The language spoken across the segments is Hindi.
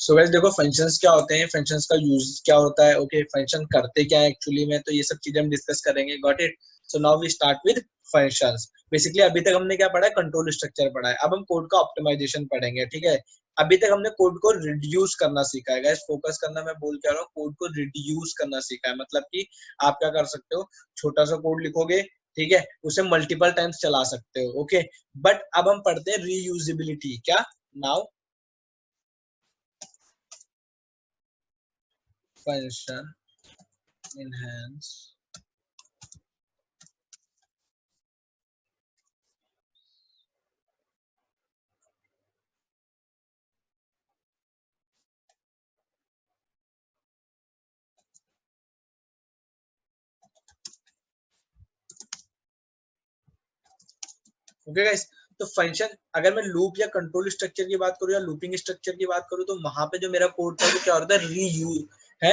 सो गाइस देखो फंक्शंस क्या होते हैं, फंक्शंस का यूज क्या होता है, ओके फंक्शन करते क्या है एक्चुअली में, तो ये सब चीजें हम डिस्कस करेंगे। Got it. So now we start with functions. Basically अभी तक हमने क्या पढ़ा है, कंट्रोल स्ट्रक्चर पढ़ा है। अब हम कोड का ऑप्टिमाइजेशन पढ़ेंगे, ठीक है। अभी तक हमने कोड को रिड्यूस करना सीखा है गाइस, फोकस करना, मैं बोल क्या रहा हूँ, कोड को रिड्यूस करना सीखा है। मतलब कि आप क्या कर सकते हो, छोटा सा कोड लिखोगे, ठीक है, उसे मल्टीपल टाइम्स चला सकते हो, ओके। बट अब हम पढ़ते हैं रीयूजेबिलिटी। क्या now function enhance okay guys. तो फंक्शन, अगर मैं लूप या कंट्रोल स्ट्रक्चर की बात करूं या लूपिंग स्ट्रक्चर की बात करूं, तो वहां पे जो मेरा कोड था वो क्या हो रहा था, रीयूज है,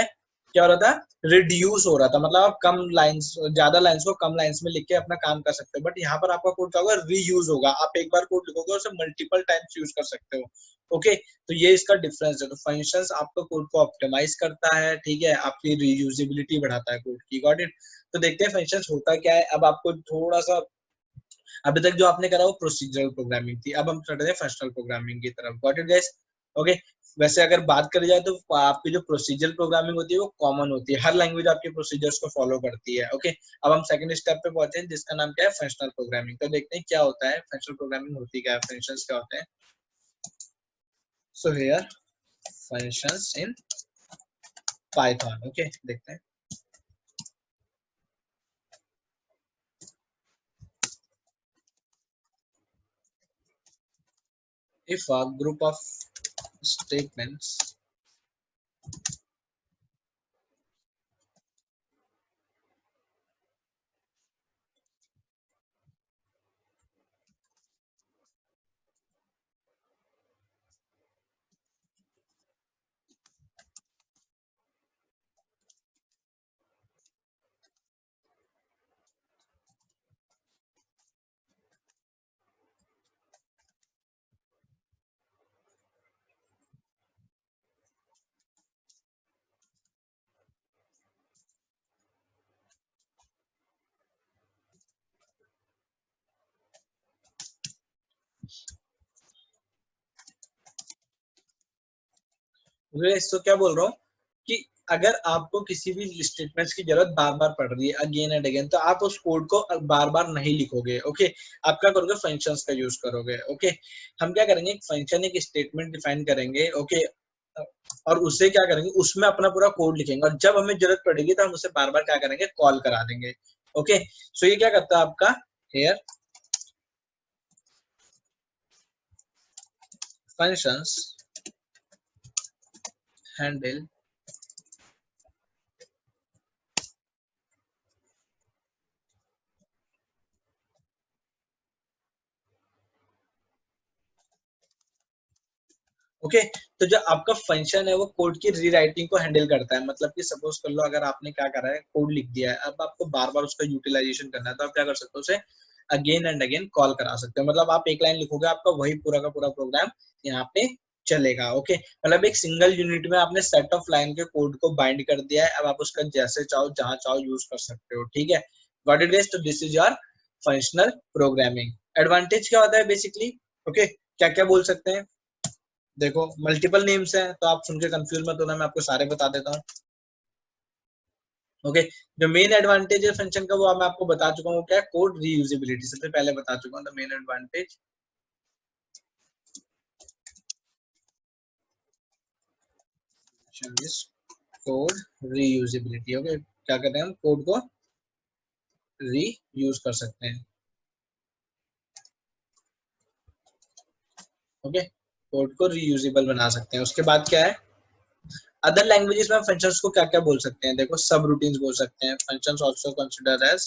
क्या हो रहा था, रिड्यूस हो रहा था। मतलब आप कम लाइंस, ज्यादा लाइंस को कम लाइंस में लिख के अपना काम कर सकते हो। बट यहाँ पर आपका कोड क्या होगा, रीयूज होगा। आप एक बार कोड लिखोगे और उसे मल्टीपल टाइम्स यूज कर सकते हो, ओके। तो ये इसका डिफरेंस है। तो फंक्शंस आपका कोड को ऑप्टिमाइज करता है, ठीक है, आपकी रीयूजेबिलिटी बढ़ाता है कोड की। Got it. तो देखते हैं फंक्शंस होता क्या है। अब आपको थोड़ा सा, अभी तक जो आपने करा वो प्रोसीजरल प्रोग्रामिंग थी, अब हम चल रहे हैं फंक्शनल प्रोग्रामिंग की तरफ। Got it guys, okay. वैसे अगर बात करी जाए तो आपकी जो प्रोसीजरल प्रोग्रामिंग होती है वो कॉमन होती है, हर लैंग्वेज आपके प्रोसीजर्स को फॉलो करती है, ओके। अब हम सेकंड स्टेप पे पहुंचे हैं जिसका नाम क्या है, फंक्शनल प्रोग्रामिंग। तो देखते हैं क्या होता है फंक्शनल प्रोग्रामिंग, होती क्या है, फंक्शंस क्या होते हैं। So here functions in Python, okay, देखते हैं। If a group of statements तो क्या बोल रहा हूँ कि अगर आपको किसी भी स्टेटमेंट्स की जरूरत बार बार पड़ रही है, अगेन एंड अगेन, तो आप उस कोड को बार बार नहीं लिखोगे, ओके। आप क्या करोगे, फंक्शंस का यूज करोगे, ओके। हम क्या करेंगे, एक फंक्शन, एक स्टेटमेंट डिफाइन करेंगे, ओके, और उससे क्या करेंगे, उसमें अपना पूरा कोड लिखेंगे, और जब हमें जरूरत पड़ेगी तो हम उसे बार बार क्या करेंगे, कॉल करा देंगे, ओके। सो ये क्या करता है आपका, हेयर functions handle ओके। तो जो आपका फंक्शन है वो कोड की रीराइटिंग को हैंडल करता है। मतलब कि सपोज कर लो, अगर आपने क्या करा है, कोड लिख दिया है, अब आपको बार बार उसका यूटिलाइजेशन करना है, तो आप क्या कर सकते हो, उसे अगेन एंड अगेन कॉल करा सकते हो। मतलब आप एक लाइन लिखोगे, आपका वही पूरा का पूरा प्रोग्राम यहाँ पे चलेगा, ओके। मतलब एक सिंगल यूनिट में आपने सेट ऑफ लाइन के कोड को बाइंड कर दिया है। अब आप उसका जैसे चाहो जहां चाहो यूज कर सकते हो, ठीक है। Got it guys. तो this is your functional programming. Advantage क्या होता है बेसिकली, ओके, क्या क्या बोल सकते हैं। देखो मल्टीपल नेम्स हैं, तो आप सुन के कंफ्यूज मत होना, मैं आपको सारे बता देता हूँ, ओके। जो मेन एडवांटेज है फंक्शन का वो मैं आपको बता चुका हूँ, क्या है, कोड रीयूजेबिलिटी, सबसे पहले बता चुका हूँ, the main advantage is code reusability, okay. क्या करते हैं, हम कोड को रीयूज कर सकते हैं, ओके, कोड को रीयूजेबल बना सकते हैं। उसके बाद क्या है, अदर लैंग्वेजेस में फंक्शंस को क्या क्या बोल सकते हैं, देखो सब रूटीन्स बोल सकते हैं, functions also consider as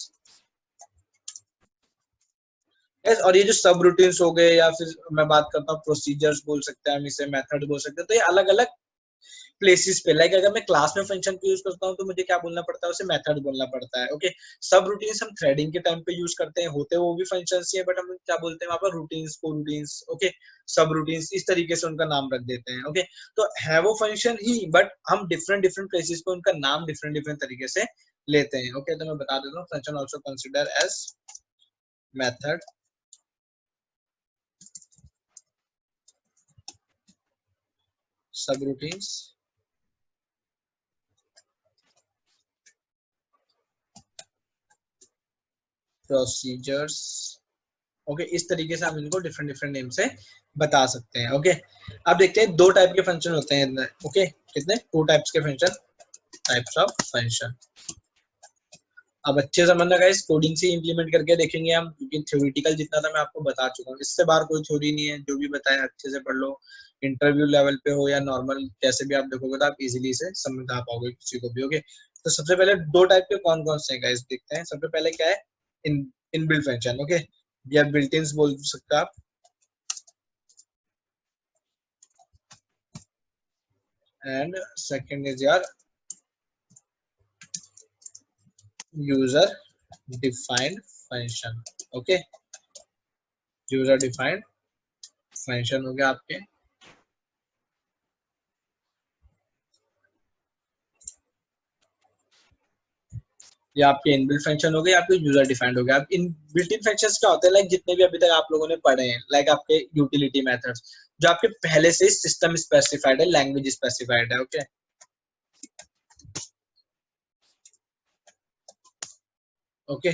yes. और ये जो सब रूटीन्स हो गए, या फिर मैं बात करता हूँ प्रोसीजर्स बोल सकते हैं हम इसे, मेथड बोल सकते हैं, तो ये अलग अलग प्लेसेस पे, लाइक अगर मैं क्लास में फंक्शन को यूज करता हूँ तो मुझे क्या बोलना पड़ता है, उसे मेथड बोलना पड़ता है। ओके, सब रूटीन्स हम थ्रेडिंग के टाइम पे यूज करते हैं, होते वो भी फंक्शंस ही है, बट हम क्या बोलते हैं वहां पर, रूटीन्स को रूटीन्स। ओके, सब रूटीन्स इस तरीके से उनका नाम रख देते हैं। ओके, तो है वो फंक्शन ही, बट हम डिफरेंट डिफरेंट प्लेसेस पे उनका नाम डिफरेंट डिफरेंट तरीके से लेते हैं। ओके, तो मैं बता देता हूँ, function also consider as method, subroutines, procedures. Okay, इस तरीके से हम इनको डिफरेंट डिफरेंट नेम से बता सकते हैं। ओके, अब देखते हैं दो टाइप के फंक्शन होते हैं। ओके, कितने, टू टाइप्स के फंक्शन, टाइप्स ऑफ फंक्शन। अब अच्छे समझना गाइस, कोडिंग से इंप्लीमेंट करके देखेंगे हम, क्योंकि थ्योरेटिकल जितना था मैं आपको बता चुका हूँ, इससे बाहर कोई थ्योरी नहीं है। जो भी बताया अच्छे से पढ़ लो, इंटरव्यू लेवल पे हो या नॉर्मल कैसे भी आप देखोगे तो आप इजीली से समझा पाओगे किसी को भी। ओके, तो सबसे पहले दो टाइप के कौन कौन से हैं गाइस, देखते हैं। सबसे पहले क्या है, इनबिल्ट फंक्शन। ओके, या बिल्ट इन बोल सकते हैं आप। And second is your user defined function. Okay, user defined function हो गया आपके, या आपके इनबिल्ट फंक्शन हो गए, आपके यूजर डिफाइंड हो गया। अब इन बिल्ट इन फंक्शंस क्या होते हैं, लाइक जितने भी अभी तक आप लोगों ने पढ़े हैं, लाइक आपके यूटिलिटी मेथड्स, जो आपके पहले से सिस्टम स्पेसिफाइड है, लैंग्वेज स्पेसिफाइड है। Okay, okay,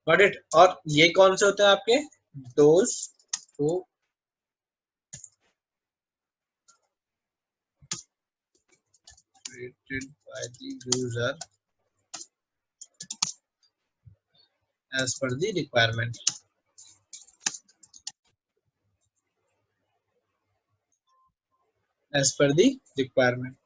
got it. और ये कौन से होते हैं आपके, those who created by the user as per the requirement. As per the requirement.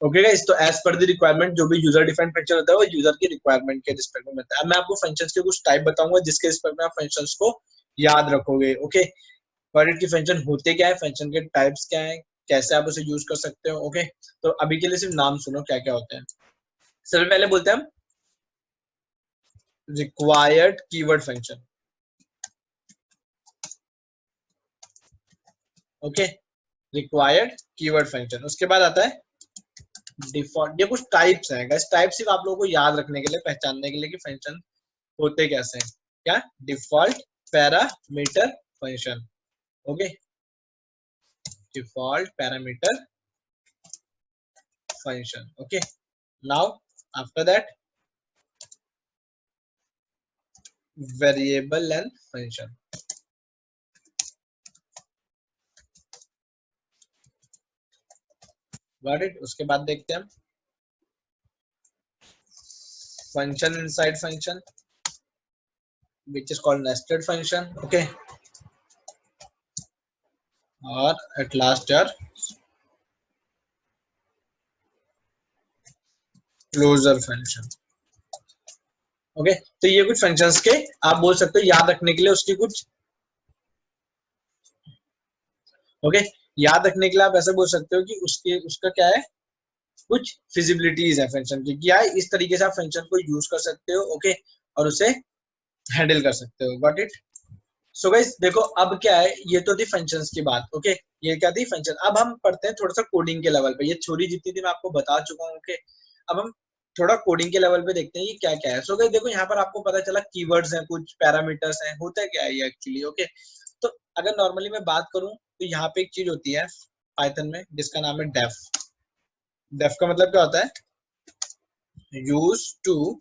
Okay guys, तो एज पर द रिक्वायरमेंट जो भी यूजर डिफाइंड फंक्शन होता है वो यूजर की रिक्वायरमेंट के रिस्पेक्ट में मिलता है। अब मैं आपको फंक्शंस के कुछ टाइप बताऊंगा जिसके रिस्पेक्ट में आप फंक्शंस को याद रखोगे। ओके, वर्ड की फंक्शन होते क्या है, फंक्शन के टाइप्स क्या है, कैसे आप उसे यूज कर सकते हो। ओके, तो अभी के लिए सिर्फ नाम सुनो क्या क्या होते हैं। सबसे पहले बोलते हैं हम required keyword function. Okay, required keyword function. उसके बाद आता है डिफॉल्ट। ये कुछ टाइप्स हैं गाइस, टाइप सिर्फ आप लोगों को याद रखने के लिए, पहचानने के लिए कि फंक्शन होते कैसे हैं। क्या, default parameter function. Okay, default parameter function. Okay, now after that variable length function. Got it। उसके बाद देखते हैं हम function inside function which is called nested function. Okay, और at last your closure function. Okay, तो ये कुछ फंक्शंस के आप बोल सकते हो याद रखने के लिए, उसकी कुछ ओके याद रखने के लिए आप ऐसे बोल सकते हो कि उसका क्या है, कुछ फिजिबिलिटीज है फंक्शन की, क्या है, इस तरीके से आप फंक्शन को यूज कर सकते हो। ओके, और उसे हैंडल कर सकते हो। Got it. सो गाइस देखो, अब क्या है, ये तो थी फंक्शंस की बात। ओके, ये क्या थी, फंक्शन। अब हम पढ़ते हैं थोड़ा सा कोडिंग के लेवल पे। ये थ्योरी जितनी थी मैं आपको बता चुका हूँ। ओके, अब हम थोड़ा कोडिंग के लेवल पे देखते हैं ये क्या क्या है। सो गाइस देखो, यहाँ पर आपको पता चला कीवर्ड्स हैं, कुछ पैरामीटर्स हैं, होता है क्या है ये एक्चुअली। ओके, तो अगर नॉर्मली मैं बात करूं तो यहाँ पे एक चीज होती है पाइथन में जिसका नाम है डेफ। डेफ का मतलब क्या होता है, यूज टू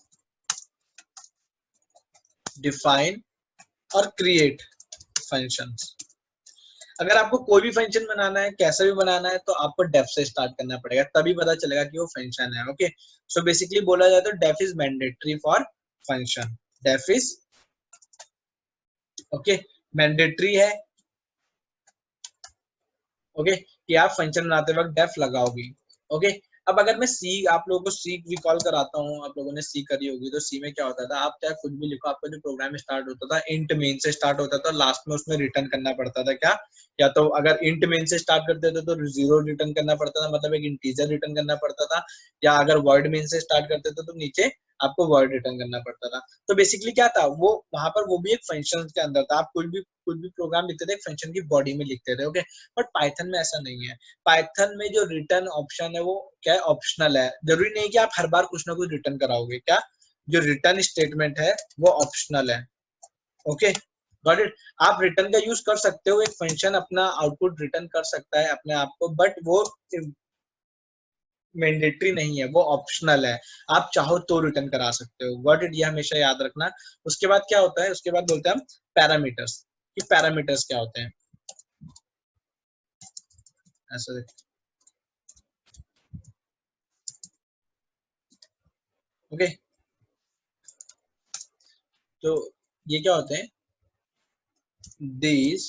डिफाइन और क्रिएट फंक्शंस। अगर आपको कोई भी फंक्शन बनाना है, कैसा भी बनाना है, तो आपको डेफ से स्टार्ट करना पड़ेगा, तभी पता चलेगा कि वो फंक्शन है। ओके, सो बेसिकली बोला जाए तो def is mandatory for function. Def is okay mandatory है। ओके, कि आप फंक्शन बनाते वक्त डेफ लगाओगे। ओके, अब अगर मैं सी, आप लोगों को सी रिकॉल कराता हूँ, आप लोगों ने सी करी होगी, तो सी में क्या होता था, आप चाहे कुछ भी लिखो, आपका जो प्रोग्राम स्टार्ट होता था इंट मेन से स्टार्ट होता था, लास्ट में उसमें रिटर्न करना पड़ता था क्या, या तो अगर इंट मेन से स्टार्ट करते थे तो जीरो रिटर्न करना पड़ता था, मतलब एक इंटीजर रिटर्न करना पड़ता था, या अगर वर्ड मेन से स्टार्ट करते थे तो नीचे आपको वर्ड रिटर्न करना पड़ता था। तो बेसिकली क्या था वो वहां पर, वो भी एक फंक्शन के अंदर था, आप कुछ भी प्रोग्राम लिखते थे एक फंक्शन की बॉडी में लिखते थे, ओके। बट पाइथन में ऐसा नहीं है। पाइथन में जो रिटर्न ऑप्शन है वो क्या है, ऑप्शनल है। जरूरी नहीं कि आप हर बार कुछ ना कुछ रिटर्न कराओगे, क्या, जो रिटर्न स्टेटमेंट है वो ऑप्शनल है, ओके, गॉट इट। आप रिटर्न का यूज कर सकते हो, एक फंक्शन अपना आउटपुट रिटर्न कर सकता है अपने आप को, बट वो मैंडेटरी नहीं है, वो ऑप्शनल है, आप चाहो तो रिटर्न करा सकते हो, गॉट इट, ये हमेशा याद रखना। उसके बाद क्या होता है, उसके बाद बोलते हैं हम पैरामीटर्स, कि पैरामीटर्स क्या होते हैं, ऐसा ओके। तो ये क्या होते हैं, these,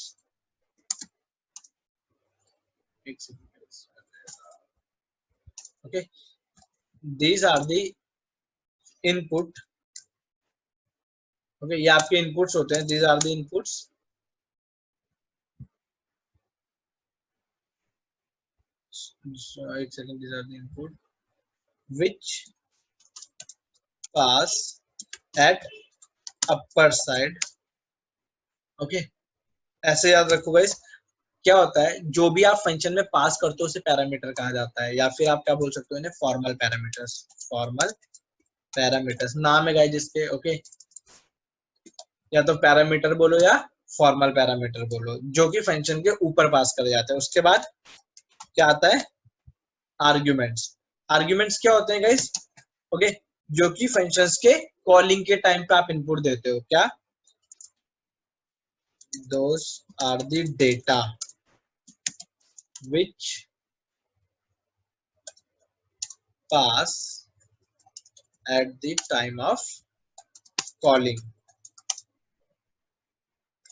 okay, these are the input, okay, ये आपके inputs होते हैं, these are the inputs, एक second, these are the input which pass at upper side, okay, ऐसे याद रखो गाइस। क्या होता है, जो भी आप फंक्शन में पास करते हो उसे पैरामीटर कहा जाता है, या फिर आप क्या बोल सकते हो इन्हें, फॉर्मल पैरामीटर्स, फॉर्मल पैरामीटर्स नाम है गाइस जिसके, ओके, या तो पैरामीटर बोलो या फॉर्मल पैरामीटर बोलो, जो कि फंक्शन के ऊपर पास करे जाते हैं। उसके बाद क्या आता है, आर्ग्यूमेंट्स। आर्ग्यूमेंट्स क्या होते हैं गाइस, ओके, जो कि फंक्शंस के कॉलिंग के टाइम पे आप इनपुट देते हो, क्या, those are the data which pass at the time of calling,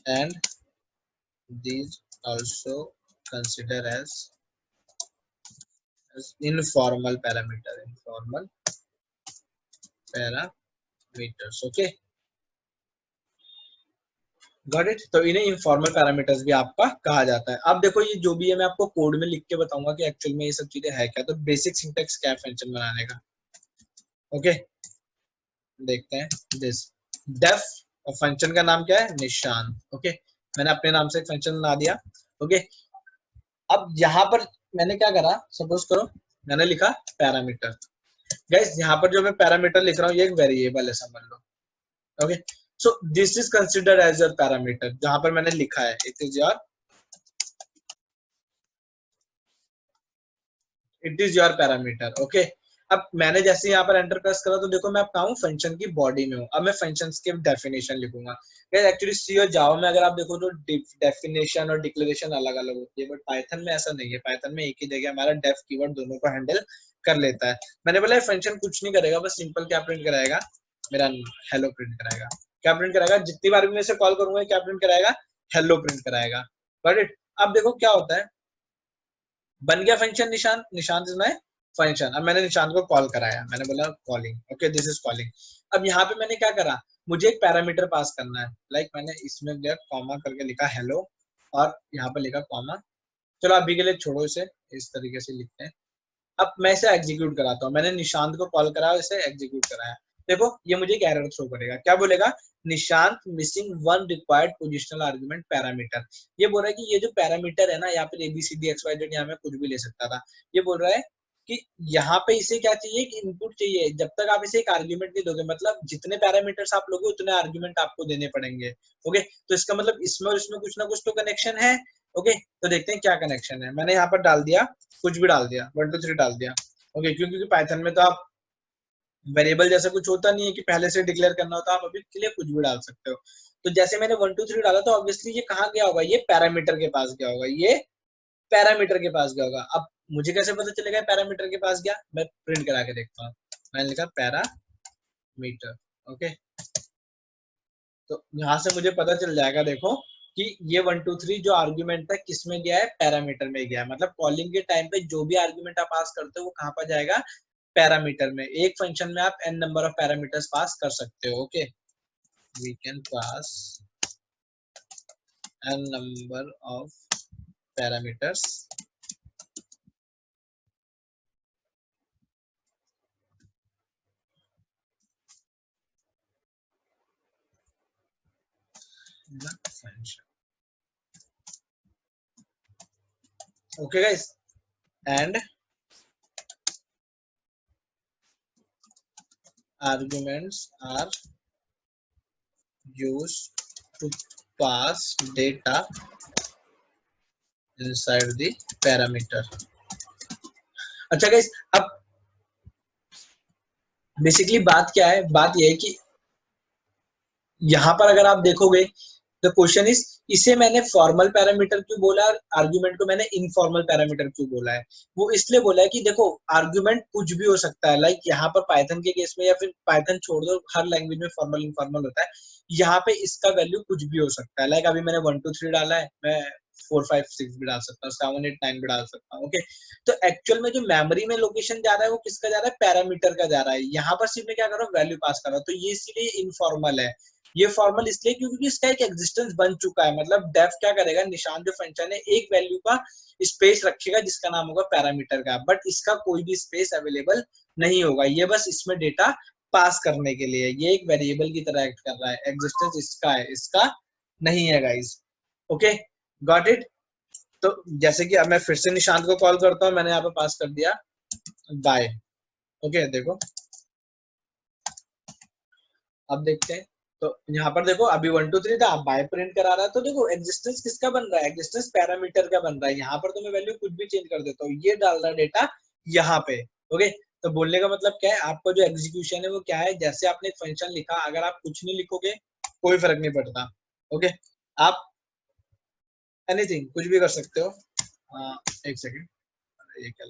and these also consider as informal parameter, informal parameters, okay, got it. तो इन्हें इनफॉर्मल पैरामीटर्स भी आपका कहा जाता है। अब देखो ये जो भी है मैं आपको कोड में लिख के बताऊंगा कि एक्चुअल में ये सब चीजें है क्या। तो बेसिक सिंटैक्स क्या है फंक्शन बनाने का, ओके, देखते हैं। दिस डेफ, और फंक्शन का नाम क्या है, निशान, ओके, मैंने अपने नाम से एक फंक्शन बना दिया, ओके। अब यहाँ पर मैंने क्या करा, सपोज करो मैंने लिखा पैरामीटर, गाइस यहाँ पर जो मैं पैरामीटर लिख रहा हूँ ये एक वेरिएबल है समझ लो, okay. So this is considered as your parameter, जहां पर मैंने लिखा है it is your parameter, okay. अब मैंने जैसे यहाँ पर एंटर प्रेस करा तो देखो मैं अब कहा हूँ फंक्शन की बॉडी में हूँ। अब मैं फंक्शन के डेफिनेशन लिखूंगा। एक्चुअली सी और जावा में अगर आप देखो तो डेफिनेशन और डिक्लेरेशन अलग अलग होती है, बट पाइथन में ऐसा नहीं है। पाइथन में एक ही जगह हमारा डेफ कीवर्ड दोनों को हैंडल कर लेता है। मैंने बोला फंक्शन कुछ नहीं करेगा, बस सिंपल क्या प्रिंट कराएगा, मेरा हेलो प्रिंट कराएगा। क्या प्रिंट कराएगा, जितनी बार भी मैं इसे कॉल करूंगा क्या प्रिंट कराएगा, हेलो प्रिंट कराएगा, गॉट इट। अब देखो क्या होता है, बन गया फंक्शन निशान, निशान इज माय फंक्शन। अब मैंने निशान को कॉल कराया, मैंने बोला calling, okay, this is calling. अब यहाँ पे मैंने क्या करा, मुझे एक पैरामीटर पास करना है, लाइक मैंने इसमें दिया कॉमा करके लिखा हेलो, और यहाँ पे लिखा कॉमा। चलो अभी के लिए छोड़ो इसे, इस तरीके से लिखते हैं। अब मैं इसे एग्जीक्यूट कराता हूँ। मैंने निशांत को कॉल कराया, इसे एग्जीक्यूट कराया। देखो ये मुझे एक एरर थ्रो करेगा, क्या बोलेगा, Nishant missing one required positional argument parameter. ये बोल रहा है कि ये जो पैरामीटर है ना, यहाँ पे ABCD XYZ, यहाँ में कुछ भी ले सकता था। ये बोल रहा है कि यहाँ पे इसे क्या चाहिए, कि इनपुट चाहिए। जब तक आप इसे एक आर्ग्यूमेंट नहीं दोगे, मतलब जितने पैरामीटर्स आप लोगे उतने आर्ग्यूमेंट आपको देने पड़ेंगे, ओके। तो इसका मतलब इसमें और इसमें कुछ ना कुछ तो कनेक्शन है, ओके। तो देखते हैं क्या कनेक्शन है। मैंने यहाँ पर डाल दिया, कुछ भी डाल दिया, 1 2 3 डाल दिया, ओके। क्योंकि पाइथन में तो आप वेरिएबल जैसा कुछ होता नहीं है कि पहले से डिक्लेयर करना होता, आप अभी के लिए कुछ भी डाल सकते हो। तो जैसे मैंने 1 2 3 डाला तो ऑब्वियसली ये कहाँ गया होगा, ये पैरामीटर के पास गया होगा, ये पैरामीटर के पास गया होगा। अब मुझे कैसे पता चलेगा पैरामीटर के पास गया, मैं प्रिंट करा के देखता हूँ। मैंने लिखा पैरामीटर, ओके। तो यहाँ से मुझे पता चल जाएगा, देखो कि ये 1 2 3 जो आर्ग्यूमेंट है किस में गया है, पैरामीटर में गया है। मतलब कॉलिंग के टाइम पे जो भी आर्ग्यूमेंट आप पास करते हो वो कहाँ पर जाएगा, पैरामीटर में। एक फंक्शन में आप n number of parameters pass कर सकते हो। Okay, we can pass n number of parameters function. Okay guys, and arguments are used to pass data inside the parameter. अच्छा गाइस, अब बेसिकली बात क्या है, बात यह है कि यहाँ पर अगर आप देखोगे द क्वेश्चन इज, इसे मैंने फॉर्मल पैरामीटर क्यों बोला, आर्ग्यूमेंट को मैंने इनफॉर्मल पैरामीटर क्यों बोला है। वो इसलिए बोला है कि देखो आर्ग्यूमेंट कुछ भी हो सकता है, लाइक यहाँ पर पाइथन के केस में, या फिर पाइथन छोड़ दो, हर लैंग्वेज में फॉर्मल इनफॉर्मल होता है। यहाँ पे इसका वैल्यू कुछ भी हो सकता है, लाइक अभी मैंने 1 2 3 डाला है, मैं 4 5 6 भी डाल सकता हूँ, 7 8 9 भी डाल सकता हूँ। ओके, तो एक्चुअल में जो मेमोरी में लोकेशन जा रहा है वो किसका जा रहा है, पैरामीटर का जा रहा है। यहाँ पर सिर्फ मैं क्या कर रहा हूँ, वैल्यू पास कर रहा हूँ, तो ये इसीलिए इनफॉर्मल है। ये फॉर्मल इसलिए क्योंकि इसका एक एग्जिस्टेंस बन चुका है। मतलब डेफ क्या करेगा, निशान जो फंक्शन है एक वैल्यू का स्पेस रखेगा जिसका नाम होगा पैरामीटर का, बट इसका कोई भी स्पेस अवेलेबल नहीं होगा, ये बस इसमें डेटा पास करने के लिए। ये एक वेरिएबल की तरह एक्ट कर रहा है, एग्जिस्टेंस इसका है, इसका नहीं है गाइस। Okay, got it. तो जैसे कि अब मैं फिर से निशांत को कॉल करता हूँ, मैंने यहाँ पे पास कर दिया बाय। ओके, देखो अब देखते हैं, तो यहाँ पर देखो अभी 1 2 3 था, अब बाय प्रिंट करा रहा है, तो देखो एग्जिस्टेंस किसका बन रहा है, एग्जिस्टेंस पैरामीटर का बन रहा है। यहाँ पर तो मैं वैल्यू कुछ भी चेंज कर देता हूँ, ये डाल रहा है डेटा यहाँ पे। ओके, तो बोलने का मतलब क्या है, आपका जो एग्जीक्यूशन है वो क्या है, जैसे आपने एक फंक्शन लिखा, अगर आप कुछ नहीं लिखोगे कोई फर्क नहीं पड़ता। ओके, आप एनीथिंग कुछ भी कर सकते हो। एक सेकेंड, ये क्या,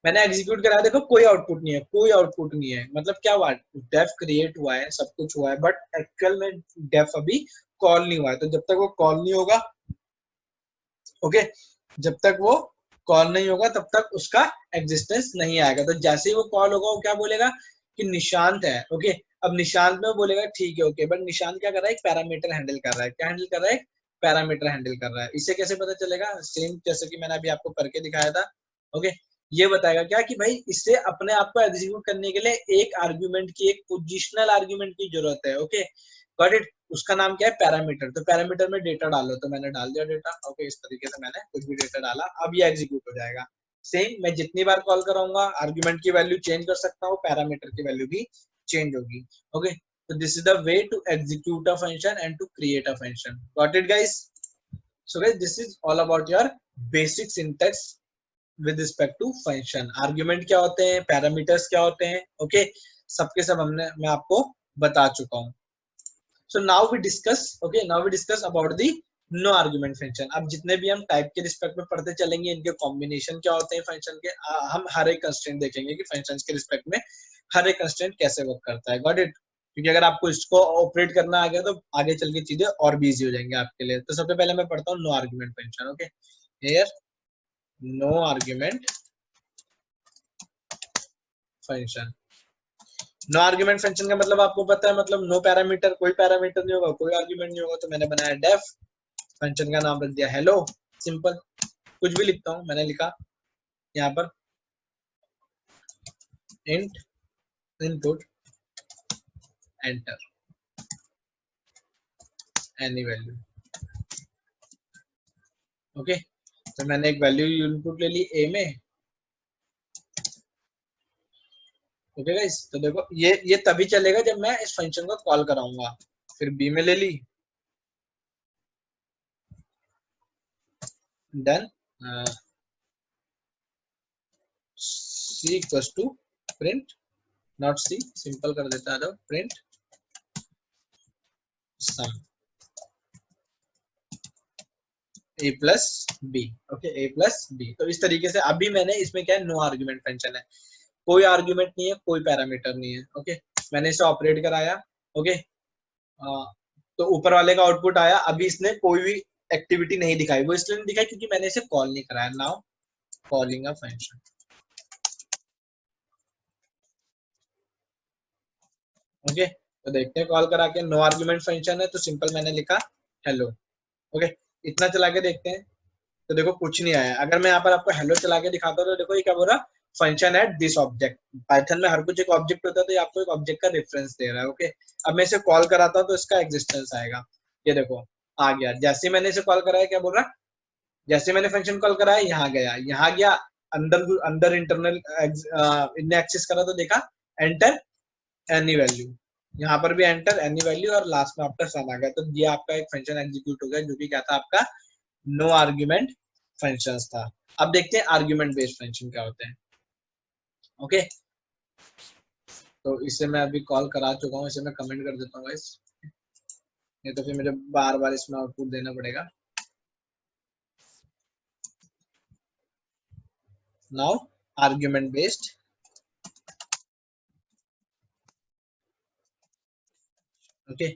मैंने एग्जीक्यूट करा, देखो कोई आउटपुट नहीं है, कोई आउटपुट नहीं है। मतलब क्या हुआ, डेफ क्रिएट हुआ है, सब कुछ हुआ है, बट एक्चुअल में डेफ अभी कॉल नहीं हुआ है। तो जब तक वो कॉल नहीं होगा, ओके, जब तक वो कॉल नहीं होगा तब तक उसका एग्जिस्टेंस नहीं आएगा। तो जैसे ही वो कॉल होगा वो क्या बोलेगा कि निशांत है। ओके, अब निशांत में बोलेगा ठीक है, ओके, बट निशांत क्या कर रहा है, एक पैरामीटर हैंडल कर रहा है। क्या हैंडल कर रहा है, पैरामीटर हैंडल कर रहा है। इसे कैसे पता चलेगा, सेम जैसे कि मैंने अभी आपको करके दिखाया था। ओके, ये बताएगा क्या कि भाई इससे अपने आप को एग्जीक्यूट करने के लिए एक आर्ग्यूमेंट की, एक पोजिशनल आर्ग्यूमेंट की जरूरत है। Okay, got it. उसका नाम क्या है, पैरामीटर। तो पैरामीटर में डेटा डालो, तो मैंने डाल दिया डेटा। ओके, इस तरीके से मैंने कुछ भी डेटा डाला, अब ये एग्जीक्यूट हो जाएगा। सेम मैं जितनी बार कॉल कराऊंगा आर्ग्यूमेंट की वैल्यू चेंज कर सकता हूँ, पैरामीटर की वैल्यू भी चेंज होगी। Okay, so this is the way to execute a function and to create a function. Got it guys? So guys, this is all about your basic syntax with respect to function. Argument क्या होते हैं, parameters क्या होते हैं, okay, सबके सब मैं आपको बता चुका हूँ। So now we discuss, okay, now we discuss about the no argument function. अब जितने भी हम टाइप के रिस्पेक्ट में पढ़ते चलेंगे, इनके कॉम्बिनेशन क्या होते हैं फंक्शन के, हम हर एक कंस्ट्रेंट देखेंगे कि फंक्शंस के रिस्पेक्ट में हर एक कंस्ट्रेंट कैसे वर्क करता है। Got it? क्योंकि अगर आपको इसको ऑपरेट करना आ गया तो आगे चल के चीजें और भी इजी हो जाएंगे आपके लिए। तो सबसे पहले मैं पढ़ता हूँ no argument function. Okay, here no argument function. No argument function का मतलब आपको पता है, मतलब नो पैरामीटर, कोई पैरामीटर नहीं होगा, कोई आर्ग्यूमेंट नहीं होगा। तो मैंने बनाया डेफ, फंक्शन का नाम रख दिया हेलो, सिंपल, कुछ भी लिखता हूँ, मैंने लिखा यहाँ पर int input enter any value. Okay, तो मैंने एक वैल्यू इनपुट ले ली ए में। ओके गाइस, तो देखो ये तभी चलेगा जब मैं इस फंक्शन को कॉल कराऊंगा। फिर बी में ले ली, done, C equals to print, not C, simple कर देता है, print sum a plus B. Okay, a plus B. तो इस तरीके से अभी मैंने इसमें क्या है, नो आर्ग्यूमेंट फंक्शन है, कोई आर्ग्यूमेंट नहीं है, कोई पैरामीटर नहीं है। ओके, मैंने इसे ऑपरेट कराया। ओके, तो ऊपर वाले का आउटपुट आया, अभी इसने कोई भी एक्टिविटी नहीं दिखाई, वो इसलिए नहीं दिखाई क्योंकि मैंने इसे कॉल नहीं कराया। Now calling a function. Okay, तो देखते हैं कॉल करा के। नो आर्गुमेंट फंक्शन है तो सिंपल मैंने लिखा हेलो। ओके, इतना चला के देखते हैं तो देखो कुछ नहीं आया। अगर मैं यहाँ पर आपको हेलो चला के दिखाता हूँ तो देखो ये क्या बोल रहा, function at this object. Python में हर कुछ एक ऑब्जेक्ट होता है तो ये आपको एक ऑब्जेक्ट का रेफरेंस दे रहा है। ओके, अब मैं इसे कॉल कराता हूँ तो इसका एग्जिस्टेंस आएगा। ये देखो आ गया, जैसे मैंने इसे कॉल कराया क्या बोल रहा, जैसे मैंने फंक्शन कॉल कराया यहाँ गया, यहाँ गया, अंदर अंदर इंटरनल इनने एक्सेस करा तो देखा एंटर एनी वैल्यू, यहाँ पर भी एंटर एनी वैल्यू और लास्ट में आपका सम आ गया। तो ये आपका एक फंक्शन एग्जीक्यूट हो गया जो कि क्या था, आपका नो आर्ग्यूमेंट फंक्शंस था। अब देखते हैं आर्ग्यूमेंट बेस्ड फंक्शन क्या होते हैं। ओके, तो इसे मैं अभी कॉल करा चुका हूँ, इसे मैं कमेंट कर देता हूँ गाइस, नहीं तो फिर मुझे बार बार इसमें आउटपुट देना पड़ेगा। Now argument based. Okay,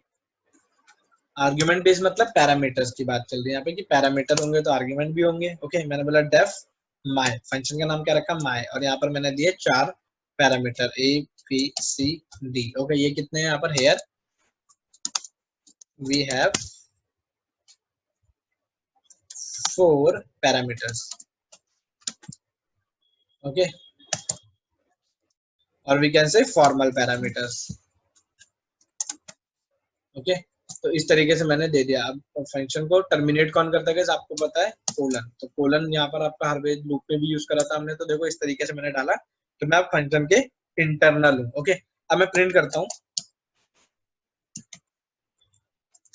argument based मतलब पैरामीटर्स की बात चल रही है यहाँ पे कि पैरामीटर होंगे तो आर्ग्यूमेंट भी होंगे। ओके, मैंने बोला डेफ माय, फंक्शन का नाम क्या रखा माय, और यहाँ पर मैंने दिए 4 parameter A B C D. Okay, ये कितने हैं यहाँ पर, here we have 4 parameters. Okay, और we can say formal parameters. Okay, तो इस तरीके से मैंने दे दिया। अब फंक्शन को टर्मिनेट कौन करता है आपको पता है, कोलन। तो कोलन यहाँ पर आपका हर वेज लूप में भी यूज करा था हमने, तो देखो इस तरीके से मैंने डाला तो मैं अब फंक्शन के इंटरनल हूँ। ओके, अब मैं प्रिंट करता हूँ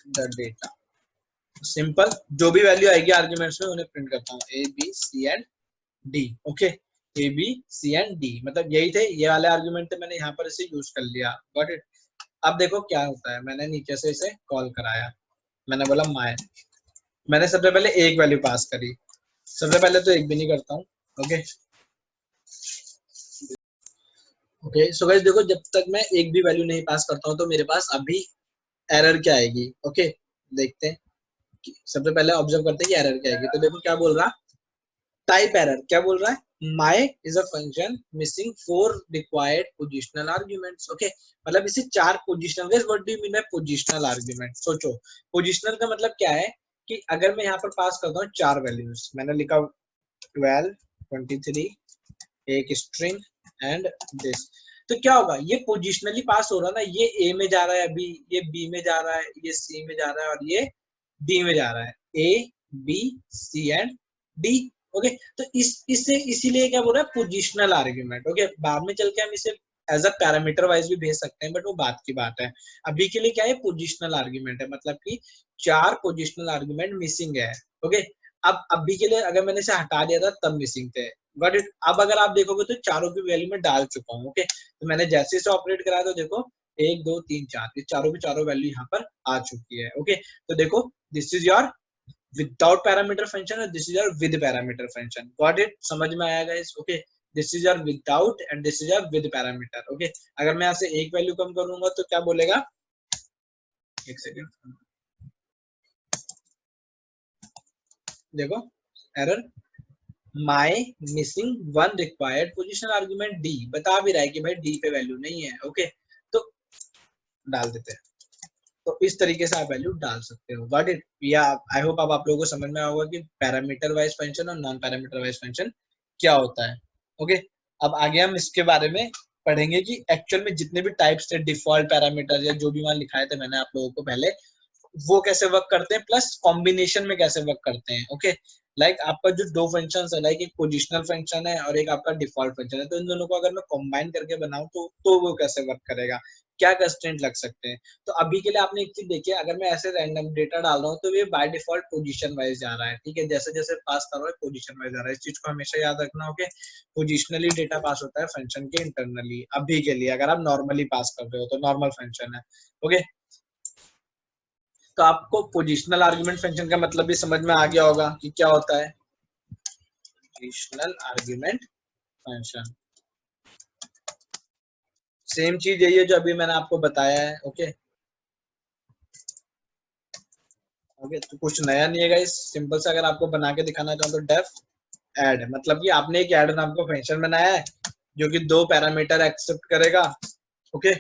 द डेटा, सिंपल जो भी वैल्यू आएगी आर्ग्यूमेंट्स में उन्हें प्रिंट करता हूँ, A B C and D. Okay, A B C and D मतलब यही थे, ये वाले आर्ग्यूमेंट थे, मैंने यहाँ पर इसे यूज कर लिया। Got it. अब देखो क्या होता है, मैंने नीचे से इसे कॉल कराया, मैंने बोला माय, मैंने सबसे पहले एक वैल्यू पास करी, सबसे पहले तो एक भी नहीं करता हूँ। ओके ओके, सो गाइस देखो जब तक मैं एक भी वैल्यू नहीं पास करता हूँ तो मेरे पास अभी एरर क्या आएगी। ओके, देखते हैं, सबसे पहले ऑब्जर्व करते हैं कि एरर क्या आएगी। तो देखो क्या बोल रहा, टाइप एरर क्या बोल रहा है, my is a function missing 4 required positional arguments। Okay, मतलब इसे 4 positional, guys what do you mean by positional argument. सोचो पोजिशनल का मतलब क्या है कि अगर मैं यहाँ पर पास करता हूँ 4 वैल्यूज, मैंने लिखा 12 23 एक स्ट्रिंग एंड दिस, तो क्या होगा, ये पोजिशनली पास हो रहा है ना, ये ए में जा रहा है अभी, ये बी में जा रहा है, ये सी में जा रहा है और ये डी में जा रहा है, A B C and D. Okay, तो इससे इसीलिए क्या बोल रहा है, पोजिशनल आर्ग्यूमेंट। ओके, बाद में चल के हम इसे एज अ पैरामीटर वाइज भी भेज सकते हैं, बट वो बात की बात है। अभी के लिए क्या है, पोजिशनल आर्ग्यूमेंट है, मतलब कि 4 पोजिशनल आर्ग्यूमेंट मिसिंग है। ओके, अब अभी के लिए अगर मैंने इसे हटा दिया था तब मिसिंग थे। बट अब अगर आप देखोगे तो चारों की वैल्यू में डाल चुका हूँ। ओके, तो मैंने जैसे इसे ऑपरेट कराया तो देखो 1 2 3 4, ये चारों की चारों वैल्यू यहाँ पर आ चुकी है। ओके, तो देखो this is your without parameter function और this is your with parameter function. Got it, समझ में आया guys. Okay, this is your without and this is your with parameter. Okay, अगर मैं यहाँ से एक वैल्यू कम करूंगा तो क्या बोलेगा, एक सेकेंड देखो error, my missing 1 required positional argument d, बता भी रहा है कि भाई d पे वैल्यू नहीं है। ओके, तो डाल देते हैं, तो इस तरीके से आप वैल्यू डाल सकते हो। गॉट इट, या आई होप अब आप लोगों को समझ में आएगा कि पैरामीटर वाइज फंक्शन और नॉन पैरामीटर वाइज फंक्शन क्या होता है। ओके, अब आगे हम इसके बारे में पढ़ेंगे कि एक्चुअल में जितने भी टाइप्स थे डिफॉल्ट पैरामीटर या जो भी वहां लिखाए थे मैंने आप लोगों को पहले, वो कैसे वर्क करते हैं प्लस कॉम्बिनेशन में कैसे वर्क करते हैं। ओके, लाइक आपका जो दो फंक्शन है, लाइक एक पोजिशनल फंक्शन है और एक आपका डिफॉल्ट फंक्शन है, तो इन दोनों को अगर मैं कंबाइन करके बनाऊं तो वो कैसे वर्क करेगा, क्या कंस्ट्रेंट लग सकते हैं। तो अभी के लिए आपने एक चीज देखी है, अगर मैं ऐसे रैंडम डेटा डाल रहा हूँ तो ये बाय डिफॉल्ट पोजीशन वाइज जा रहा है। ठीक है, जैसे जैसे पास कर रहा है पोजीशन वाइज जा रहा है, इस चीज को हमेशा याद रखना। ओके, पोजिशनली डेटा पास होता है फंक्शन के इंटरनली। अभी के लिए अगर आप नॉर्मली पास कर रहे हो तो नॉर्मल फंक्शन है। ओके, तो आपको पोजिशनल आर्गुमेंट फंक्शन का मतलब भी समझ में आ गया होगा कि क्या होता है पोजिशनल आर्गुमेंट फंक्शन। सेम चीज यही है जो अभी मैंने आपको बताया है। ओके, ओके, तो कुछ नया नहीं है गाइस, सिंपल सा अगर आपको बना के दिखाना चाहो तो डेफ ऐड, मतलब कि आपने एक ऐड नाम का फंक्शन बनाया है जो कि 2 पैरामीटर एक्सेप्ट करेगा। ओके,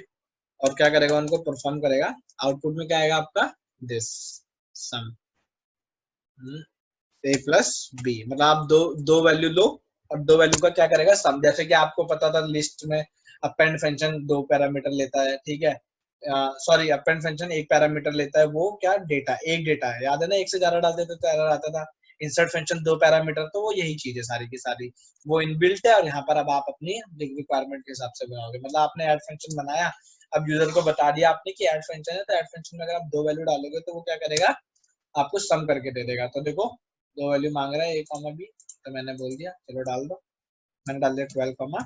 और क्या करेगा, उनको परफॉर्म करेगा। आउटपुट में क्या आएगा आपका, this sum A plus B, मतलब आप दो दो वैल्यू लो और दो वैल्यू का क्या करेगा, सम। जैसे कि आपको पता था लिस्ट में अपेंड फंक्शन 2 पैरामीटर लेता है, ठीक है, सॉरी अपेंड फंक्शन 1 पैरामीटर लेता है, वो क्या डेटा, एक डेटा है, याद है ना, एक से ज्यादा डालते थे तो एरर आता था। इंसर्ट फंक्शन 2 पैरामीटर, तो वो यही चीज है सारी की सारी, वो इनबिल्ट है। और यहाँ पर अब आप अपनी रिक्वायरमेंट के हिसाब से बनाओगे, मतलब आपने ऐड फंक्शन बनाया, अब यूजर को बता दिया आपने कि ऐड फंक्शन है, तो ऐड फंक्शन में अगर आप 2 वैल्यू डालोगे तो वो क्या करेगा, आपको सम करके दे देगा। तो देखो 2 वैल्यू मांग रहा है, ए कॉमा बी, तो मैंने बोल दिया चलो डाल दो, मैंने डाल दिया 12 कॉमा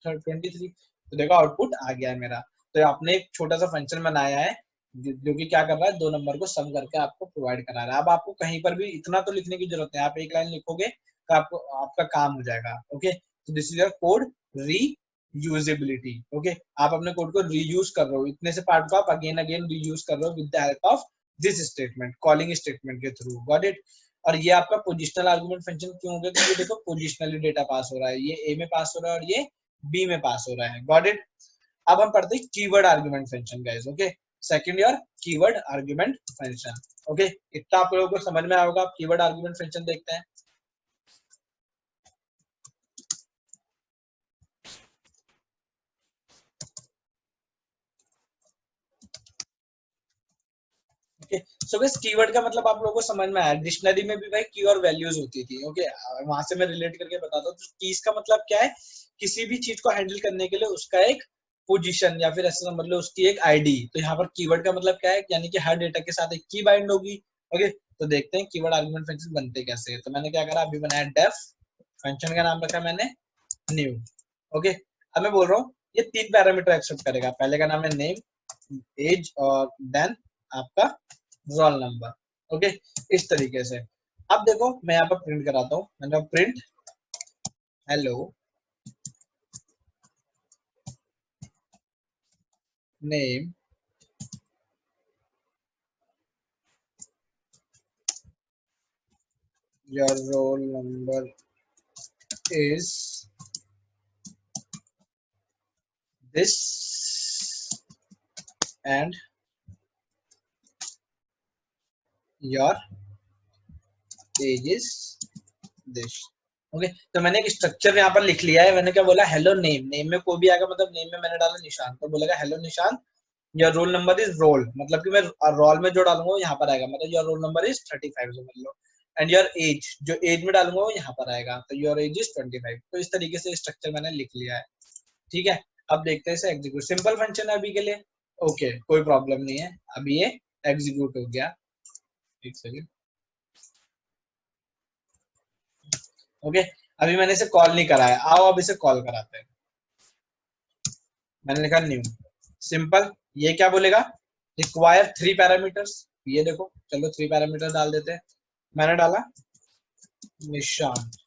23, तो देखो आउटपुट आ गया है मेरा। तो आपने एक छोटा सा फंक्शन बनाया है जो कि क्या कर रहा है, 2 नंबर को सम करके आपको प्रोवाइड करा रहा है। अब आपको कहीं पर भी इतना तो लिखने की जरूरत है, आप एक लाइन लिखोगे तो आपको आपका काम हो जाएगा। ओके, तो this is your code reusability. Okay, आप अपने कोड को रीयूज कर रहे हो, इतने से पार्ट को आप अगेन अगेन रीयूज कर रहे हो with the help of this statement, calling statement के थ्रू। Got it. और ये आपका पोजिशनल आर्गुमेंट फंक्शन क्यों हो गया, क्योंकि देखो पोजिशनली डेटा पास हो रहा है, ये ए में पास हो रहा है और ये बी में पास हो रहा है। Got it. अब हम पढ़ते हैं keyword argument function guys. Okay, second year keyword argument function. Okay, इतना आप लोगों को समझ में आया होगा। आप कीवर्ड आर्गुमेंट फंक्शन देखते हैं। ओके, सो गाइस कीवर्ड का मतलब आप लोगों को समझ में आया। डिक्शनरी में भी भाई की और वैल्यूज होती थी। ओके, वहां से मैं रिलेट करके बताता हूँ। तो कीज का मतलब क्या है, किसी भी चीज को हैंडल करने के लिए उसका एक पोजीशन या फिर ऐसे समझ लो उसकी एक आईडी। तो यहाँ पर कीवर्ड का मतलब क्या है, यानी कि हर डेटा के साथ एक की बाइंड होगी। ओके, तो देखते हैं कीवर्ड आर्गुमेंट फंक्शन बनते कैसे। तो मैंने क्या करा, अभी बनाया डेफ, फंक्शन का नाम रखा मैंने न्यू। ओके, अब मैं बोल रहा हूँ ये 3 पैरामीटर एक्सेप्ट करेगा। पहले का नाम है नेम, एज और देन आपका रोल नंबर। ओके, इस तरीके से। अब देखो मैं यहाँ पर प्रिंट कराता हूँ, मैंने print hello name your roll number is this and your age is this. Okay, तो मैंने एक स्ट्रक्चर यहाँ पर लिख लिया है। मैंने क्या बोला, हेलो नेम, नेम में कोई भी आएगा, मतलब नेम में मैंने डाला निशान, तो बोलेगा hello Nishant, your roll number is roll, मतलब कि मैं रोल में जो डालूंगा वो यहाँ पर आएगा, मतलब योर रोल नंबर इज 35 समझ लो। एंड योर एज, जो एज में डालूंगा वो यहाँ पर आएगा, तो योर एज इज 25। तो इस तरीके से स्ट्रक्चर मैंने लिख लिया है। ठीक है, अब देखते हैं इसे एग्जीक्यूट। सिंपल फंक्शन है अभी के लिए। ओके, कोई प्रॉब्लम नहीं है, अभी ये एग्जीक्यूट हो गया। एक सेकेंड। ओके, अभी मैंने इसे कॉल नहीं कराया, आओ अब इसे कॉल कराते हैं। मैंने लिखा न्यू, सिंपल। ये क्या बोलेगा, रिक्वायर 3 पैरामीटर्स। ये देखो, चलो 3 पैरामीटर डाल देते हैं। मैंने डाला Nishant,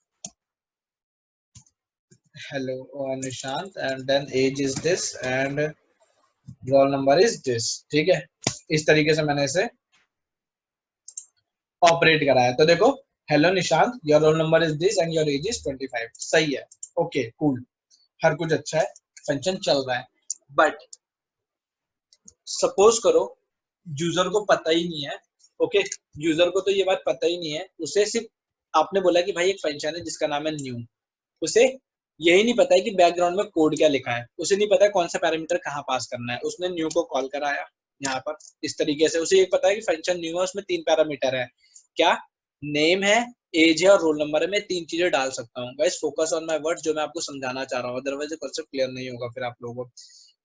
hello Nishant, and then age is this and roll number is this. ठीक है, इस तरीके से मैंने इसे ऑपरेट कराया। तो देखो, hello Nishant, your roll number is this and your age is 25। सही है, ओके कूल, हर कुछ अच्छा है, फंक्शन चल रहा है। बट सपोज करो यूजर को पता ही नहीं है। ओके, यूजर को तो ये बात पता ही नहीं है, उसे सिर्फ आपने बोला कि भाई एक फंक्शन है जिसका नाम है न्यू, उसे यही नहीं पता है कि बैकग्राउंड में कोड क्या लिखा है, उसे नहीं पता है कौन सा पैरामीटर कहाँ पास करना है। उसने न्यू को कॉल कराया यहाँ पर इस तरीके से, उसे ये पता है कि फंक्शन न्यू है, उसमें 3 पैरामीटर है, क्या नेम है, एज है और रोल नंबर है। मैं 3 चीजें डाल सकता हूँ। Guys focus on my word, जो मैं आपको समझाना चाह रहा हूँ, अदरवाइज कॉन्सेप्ट क्लियर नहीं होगा फिर आप लोगों को।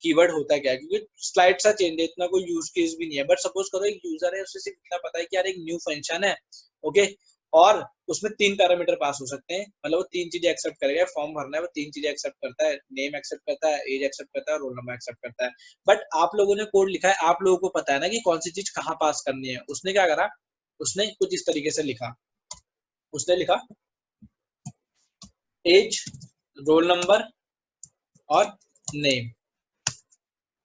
कीवर्ड होता है क्या, क्योंकि स्लाइड सा चेंज है, इतना कोई यूज केस भी नहीं है। बट सपोज करो एक यूजर है, उसे सिर्फ इतना पता है कि यार एक न्यू फंक्शन है। ओके, और उसमें 3 पैरामीटर पास हो सकते हैं, मतलब वो 3 चीजें एक्सेप्ट करेगा। फॉर्म भरना है, वो 3 चीजें एक्सेप्ट करता है, नेम एक्सेप्ट करता है, एज एक्सेप्ट करता है, रोल नंबर एक्सेप्ट करता है। बट आप लोगों ने कोड लिखा है, आप लोगों को पता है ना कि कौन सी चीज कहाँ पास करनी है। उसने क्या करा, उसने कुछ इस तरीके से लिखा, उसने लिखा एज, रोल नंबर और नेम।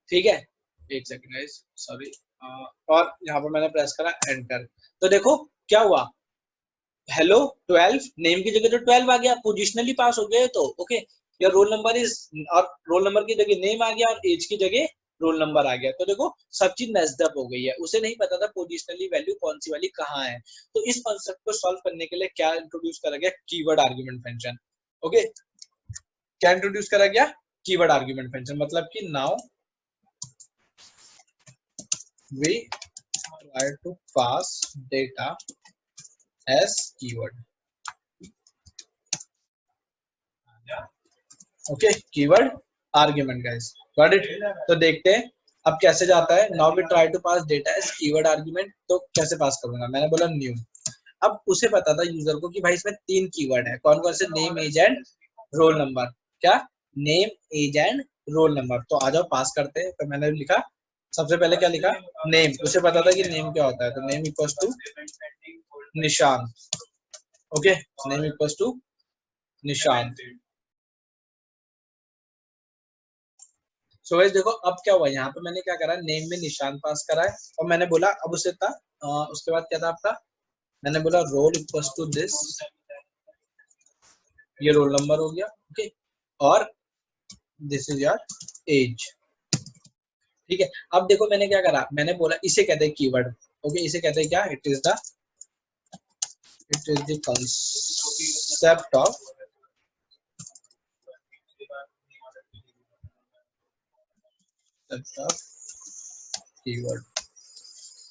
ठीक है, एक सेकंड गाइस, सॉरी, और यहाँ पर मैंने प्रेस करा एंटर, तो देखो क्या हुआ, हेलो 12, नेम की जगह तो 12 आ गया, पोजिशनली पास हो गए तो ओके। या रोल नंबर इज, और रोल नंबर की जगह नेम आ गया और एज की जगह रोल नंबर आ गया, तो देखो सब चीज मैच्ड अप हो गई है। उसे नहीं पता था पोजिशनली वैल्यू कौन सी वाली कहाँ है। तो इस कॉन्सेप्ट को सॉल्व करने के लिए क्या इंट्रोड्यूस करा गया, कीवर्ड आर्गुमेंट फंक्शन। ओके, क्या इंट्रोड्यूस करा गया, कीवर्ड आर्गुमेंट फंक्शन, मतलब कि now we try to pass data as keyword. Okay, keyword argument guys, got it. तो देखते हैं अब कैसे जाता है। Now we try to pass data as keyword argument, तो कैसे पास करूंगा, मैंने बोला न्यू। अब उसे पता था यूजर को कि भाई इसमें 3 कीवर्ड है, कौन कौन से, name age and roll number. क्या, name age and roll number, तो आ जाओ पास करते हैं। तो मैंने लिखा, सबसे पहले क्या लिखा, नेम। उसे पता था कि नेम क्या होता है, तो नेम इक्वल्स टू निशान। ओके, नेम इक्वल्स टू निशान। सो गाइस देखो अब क्या हुआ, यहाँ पे मैंने क्या करा, नेम में निशान पास करा है, और मैंने बोला अब उसे था उसके बाद क्या था आपका, मैंने बोला रोल इक्वल्स टू दिस, ये रोल नंबर हो गया, ओके, और दिस इज योर एज। ठीक है, अब देखो मैंने क्या करा, मैंने बोला इसे कहते हैं कीवर्ड। ओके, इसे कहते हैं क्या, it is the concept of keyword,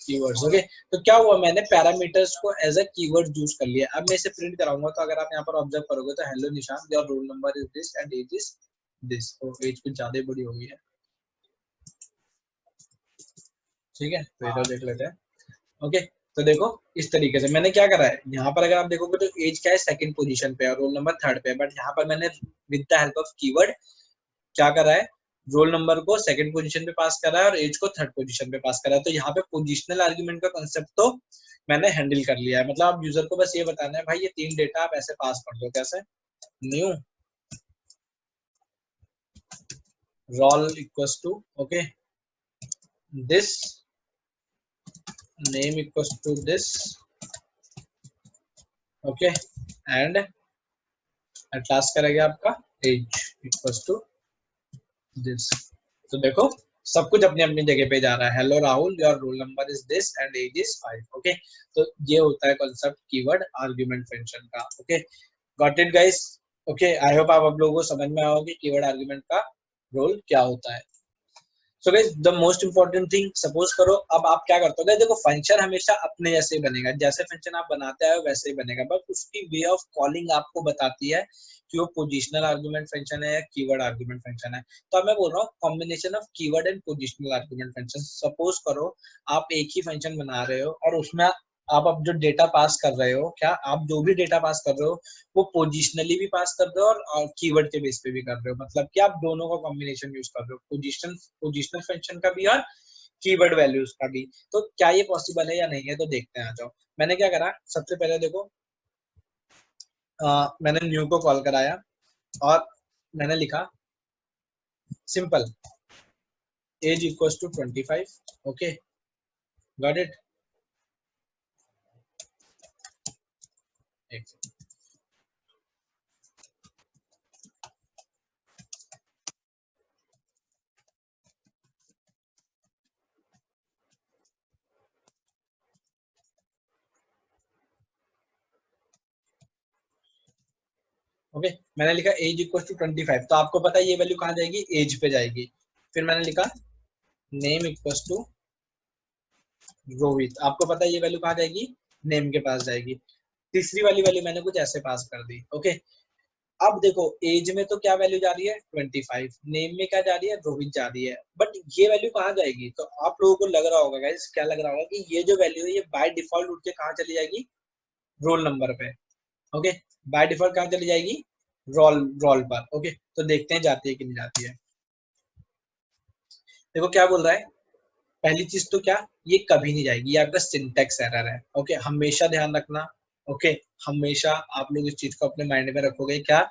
keywords. Okay, तो क्या हुआ, मैंने पैरामीटर्स को एज अ कीवर्ड यूज कर लिया। अब मैं इसे प्रिंट कराऊंगा, तो अगर आप यहाँ पर ऑब्जर्व करोगे तो hello Nishant, your roll number is this and age is this. तो एज कुछ ज्यादा ही बड़ी हो गई है, ठीक है, तो इधर देख लेते हैं। ओके, तो देखो इस तरीके से मैंने क्या करा है, यहाँ पर अगर आप देखोगे तो एज क्या है, सेकंड पोजीशन पे और रोल नंबर थर्ड पे, बट यहाँ पर मैंने with the help of keyword क्या करा है, रोल नंबर को सेकंड पोजीशन पे पास करा है और एज को थर्ड पोजीशन पे पास करा है। तो यहाँ पे पोजिशनल आर्ग्यूमेंट का कंसेप्ट तो मैंने हैंडल कर लिया है। मतलब आप यूजर को बस ये बताना है भाई ये 3 डेटा आप ऐसे पास कर दो, कैसे, new roll equals to, okay, this name equals to this, okay, and at last करेगा आपका एज इक्वल्स टू दिस। तो देखो सब कुछ अपनी अपनी जगह पे जा रहा है। Hello Rahul, your roll number is this and age is 5। Okay, तो ये होता है कॉन्सेप्ट कीवर्ड आर्गुमेंट फंक्शन का। Okay, got it guys. Okay, I hope आप लोगों को समझ में आओगे कीवर्ड आर्गुमेंट का रोल क्या होता है। So guys the most important thing, suppose करो अब आप क्या करते हो, देखो फंक्शन हमेशा अपने जैसे ही बनेगा, जैसे फंक्शन आप बनाते हैं वैसे ही बनेगा, बट उसकी वे ऑफ कॉलिंग आपको बताती है कि वो पोजिशनल आर्गुमेंट फंक्शन है या कीवर्ड आर्गुमेंट फंक्शन है। तो अब मैं बोल रहा हूँ combination of keyword and positional argument function. Suppose करो आप एक ही फंक्शन बना रहे हो और उसमें आप अब जो डेटा पास कर रहे हो, क्या आप जो भी डेटा पास कर रहे हो वो पोजिशनली भी पास कर रहे हो और कीवर्ड के बेस पे भी कर रहे हो, मतलब कि आप दोनों का कॉम्बिनेशन यूज कर रहे हो, पोजिशनल फंक्शन का भी और कीवर्ड वैल्यूज का भी। तो क्या ये पॉसिबल है या नहीं है, तो देखते हैं, आ जाओ। मैंने क्या करा, सबसे पहले देखो मैंने न्यू को कॉल कराया और मैंने लिखा simple age equals to 25। Okay, got it. Okay, मैंने लिखा एज इक्वल टू 25, तो आपको पता है ये वैल्यू कहाँ जाएगी, एज पे जाएगी। फिर मैंने लिखा नेम इक्वल टू रोहित, आपको पता है ये वैल्यू कहाँ जाएगी, नेम के पास जाएगी। तीसरी वाली वैल्यू मैंने कुछ ऐसे पास कर दी। ओके, अब देखो एज में तो क्या वैल्यू जा रही है 25, नेम में क्या जा रही है, रोहित जा रही है, बट ये वैल्यू कहाँ जाएगी, तो आप लोगों को लग रहा होगा गाइस, क्या लग रहा होगा कि ये जो वैल्यू है ये बाय डिफॉल्ट उठ के कहाँ चली जाएगी, रोल नंबर पे। ओके, बाय डिफॉल्ट कहाँ चली जाएगी, रोल रोल पर। ओके, तो देखते हैं जाती है कि नहीं जाती है। देखो क्या बोल रहा है, पहली चीज तो क्या, ये कभी नहीं जाएगी, ये आपका सिंटेक्स एरर है। ओके, हमेशा ध्यान रखना। ओके, हमेशा आप लोग इस चीज को अपने माइंड में रखोगे। क्या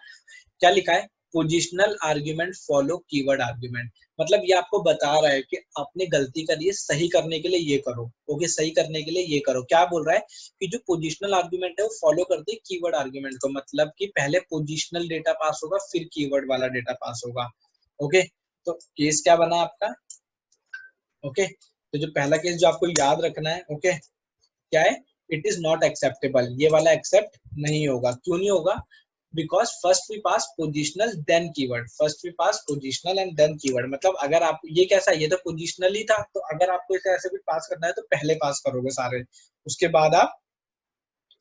क्या लिखा है, positional argument follow keyword argument, मतलब ये आपको बता रहा है कि आपने गलती करी है, सही करने के लिए ये करो। ओके, सही करने के लिए ये करो। क्या बोल रहा है कि जो पोजिशनल आर्ग्यूमेंट है वो फॉलो करते हैं कीवर्ड आर्ग्यूमेंट को, मतलब कि पहले पोजिशनल डेटा पास होगा फिर कीवर्ड वाला डेटा पास होगा। ओके, तो केस क्या बना आपका? ओके, तो जो पहला केस जो आपको याद रखना है, ओके, क्या है? इट इज नॉट एक्सेप्टेबल, ये वाला एक्सेप्ट नहीं होगा। क्यों नहीं होगा? Because first we pass positional then keyword, first we pass positional and then keyword, मतलब अगर आप ये कैसा, ये तो पोजिशनल ही था, तो अगर आपको इसे ऐसे भी पास करना है तो पहले पास करोगे सारे, उसके बाद आप